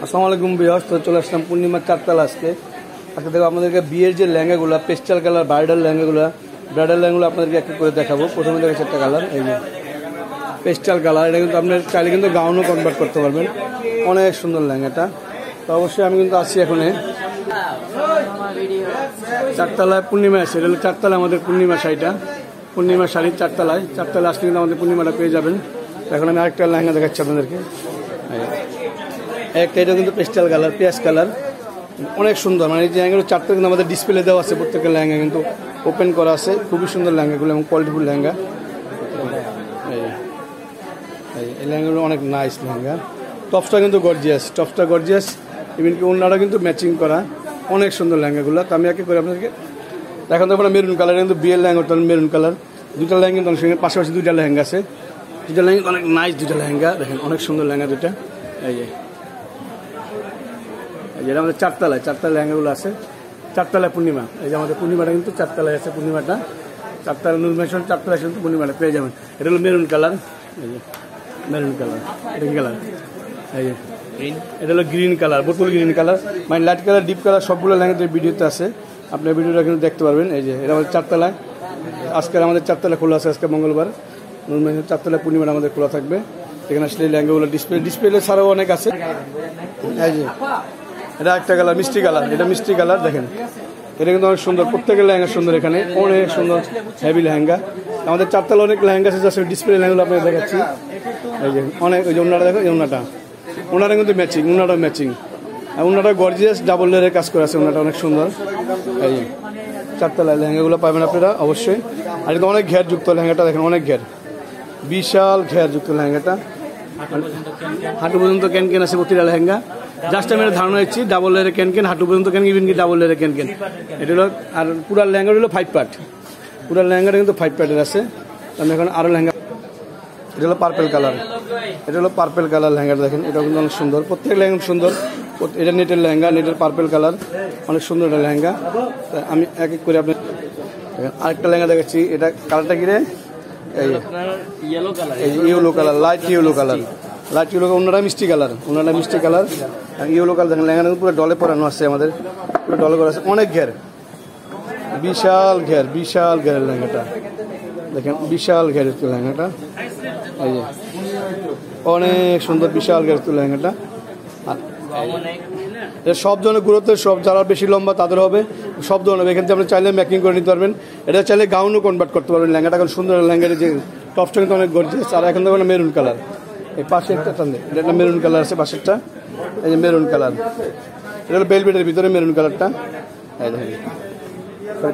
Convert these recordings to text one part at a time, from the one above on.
আসসালামু আলাইকুম ভিউয়ার্স। তো চলে আসলাম পূর্ণিমার চারতলা আজকে দেখো আপনাদেরকে বিয়ের যে লেহেঙ্গাগুলো পেস্টাল কালার ব্রাইডাল লেহেঙ্গাগুলো আপনাদেরকে একটা করে দেখাবো। প্রথমে দেখাচ্ছি একটা কালার, এই যে পেস্টাল কালার। এটা কিন্তু আপনার চাইলে কিন্তু গাউনও কনভার্ট করতে পারবেন, অনেক সুন্দর লেহেঙ্গাটা। তো অবশ্যই আমি কিন্তু আসছি এখন চারতলায় পূর্ণিমা আছে। এটা হলো চারতলায় আমাদের পূর্ণিমা শাড়িটা, পূর্ণিমা শাড়ির চারতলায় আসলে কিন্তু আমাদের পূর্ণিমাটা পেয়ে যাবেন। এখন আমি আরেকটা লেহেঙ্গা দেখাচ্ছি আপনাদেরকে। একটা এটা কিন্তু পেস্টাল কালার, পেঁয়াজ কালার, অনেক সুন্দর। মানে এই লেহেঙ্গাগুলো চারটা কিন্তু আমাদের ডিসপ্লে দেওয়া আছে, প্রত্যেকটা লেহেঙ্গা কিন্তু ওপেন করা আছে। খুবই সুন্দর লেহেঙ্গাগুলো এবং কোয়ালিটিফুল লেহেঙ্গা। এই লেহেঙ্গাগুলো অনেক নাইস লেহেঙ্গা। টপসটা কিন্তু গর্জিয়াস, ইভেন কি অন্যরা কিন্তু ম্যাচিং করা, অনেক সুন্দর লেহেঙ্গাগুলো। তো আমি একে করে আপনাদেরকে দেখান দেবো। মেরুন কালার কিন্তু বিয়ের লেহেঙ্গা, মেরুন কালার। দুইটা লেহেঙ্গা কিন্তু অনেক সুন্দর, পাশাপাশি দুইটা লেহেঙ্গা আছে। দুইটা লেহেঙ্গা অনেক নাইস, দুইটা লেহেঙ্গা দেখেন, অনেক সুন্দর লেহেঙ্গা দুইটা। এই যে যেটা আমাদের চারতলায় লেহেঙ্গাগুলো আছে, চারতলায় পূর্ণিমা। এই যে আমাদের পূর্ণিমাটা কিন্তু চারতলায় আছে, পূর্ণিমাটা চারতলা নূর ম্যানশন চারতলায় কিন্তু পূর্ণিমাটা পেয়ে যাবেন। এটা হলো মেরুন কালার, এই যে মেরুন কালার। এটা কি কালার? এই যে এটা হলো গ্রিন কালার, বোতল গ্রিন কালার, মানে লাইট কালার, ডিপ কালার, সবগুলো লেহেঙ্গা ভিডিওতে আছে, আপনার ভিডিওটা কিন্তু দেখতে পারবেন। এই যে এটা আমাদের চারতলায়, আজকের আমাদের চারতলা খোলা আছে। আজকে মঙ্গলবার, নূর ম্যানশন চারতলায় পূর্ণিমাটা আমাদের খোলা থাকবে। এখানে আসলে লেহেঙ্গাগুলো ডিসপ্লে ছাড়াও অনেক আছে। এই যে এটা একটা কালার, মিষ্টি কালার। এটা মিষ্টি কালার দেখেন, এটা কিন্তু অনেক সুন্দর। প্রত্যেকের লেহেঙ্গা সুন্দর, এখানে অনেক সুন্দর হেভি লেহেঙ্গা। আমাদের চারতলা অনেক লেহেঙ্গা আছে, জাস্ট ডিসপ্লে লেহেঙ্গাগুলো আপনাকে দেখাচ্ছি। এই যে অনেক, ওই যে ওনাটা দেখো, এই ওনাটা কিন্তু ম্যাচিং, আর ওনাটা গর্জিয়াস ডাবল লেয়ারের কাজ করে আছে। ওনাটা অনেক সুন্দর। এই যে চারতলায় লেহেঙ্গাগুলো পাবেন আপনারা অবশ্যই। আর কিন্তু অনেক ঘেরযুক্ত লেহেঙ্গাটা দেখেন, অনেক ঘের, বিশাল ঘেরযুক্ত লেহেঙ্গাটা। হাঁটু পর্যন্ত ক্যানকেন আছে প্রতিটা লেহেঙ্গা। জাস্ট আমি ধারণা দিচ্ছি, ডাবল লেয়ারের ক্যানকেন, হাঁটু পর্যন্ত ক্যানকেন, ইভেন কি ডাবল লেয়ারের ক্যানকেন। এটা হলো, আর পুরা লেহেঙ্গাটা হলো 5 পার্ট, পুরা লেহেঙ্গাটা কিন্তু 5 পার্টের আছে। আমি এখন আরও লেহেঙ্গা, এটা হলো পার্পেল কালার, লেহেঙ্গাটা দেখেন, এটা কিন্তু অনেক সুন্দর। প্রত্যেক লেহেঙ্গা সুন্দর। এটা নেটের লেহেঙ্গা, নেটের পার্পেল কালার, অনেক সুন্দর একটা লেহেঙ্গা। আমি এক এক করে আপনার আরেকটা লেহেঙ্গা দেখাচ্ছি। এটা কালারটা কি রে? এই yellow colour, light yellow colour. ওনারা মিষ্টি কালার, আর ইয়েলো কালার দেখেন। লেহেঙ্গা পুরো ডলে পরানো আছে, আমাদের পুরো ডলে করা আছে। অনেক ঘের, বিশাল ঘেরের লেহেঙ্গাটা দেখেন, বিশাল ঘেরের লেহেঙ্গাটা। এই যে অনেক সুন্দর, বিশাল ঘেরের লেহেঙ্গাটা। আর সব ধরনের গুরুত্ব, সব যারা বেশি লম্বা তাদের হবে, সব ধরনের। এখান থেকে আপনি চাইলে মেকিং করে নিতে পারবেন। এটা চাইলে গাউনও কনভার্ট করতে পারবেন। লেহেঙ্গাটা এখন সুন্দর, লেহেঙ্গাটা যে টপসটা কিন্তু অনেক গর্জিয়াস। আর এখন দেখবেন মেরুন কালার, এই পাশে একটা এটা মেরুন কালার আছে, পাশেরটা এই যে মেরুন কালার। এটা হলো বেলভেটের ভিতরে মেরুন কালারটা। এই দেখেন,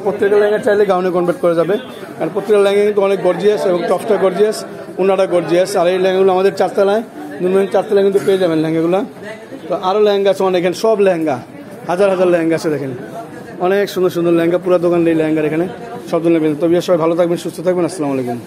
প্রত্যেকটা লেহেঙ্গা চাইলে গাউনে কনভার্ট করা যাবে। কারণ প্রত্যেকটা লেহেঙ্গা কিন্তু অনেক গর্জিয়াস এবং টপসটা গর্জিয়াস, ওনাটা গর্জিয়াস। আর এই লেহেঙ্গাগুলো আমাদের চারতলায়, চারতলায় কিন্তু পেয়ে যাবেন লেহেঙ্গাগুলো। তো আরও লেহেঙ্গা আছে অনেক, এখানে সব লেহেঙ্গা, হাজার লেহেঙ্গা আছে দেখেন, অনেক সুন্দর লেহেঙ্গা। পুরো দোকান এই লেহেঙ্গার এখানে সব ধরনের। তো সবাই ভালো থাকবেন, সুস্থ থাকবেন। আসসালামু আলাইকুম।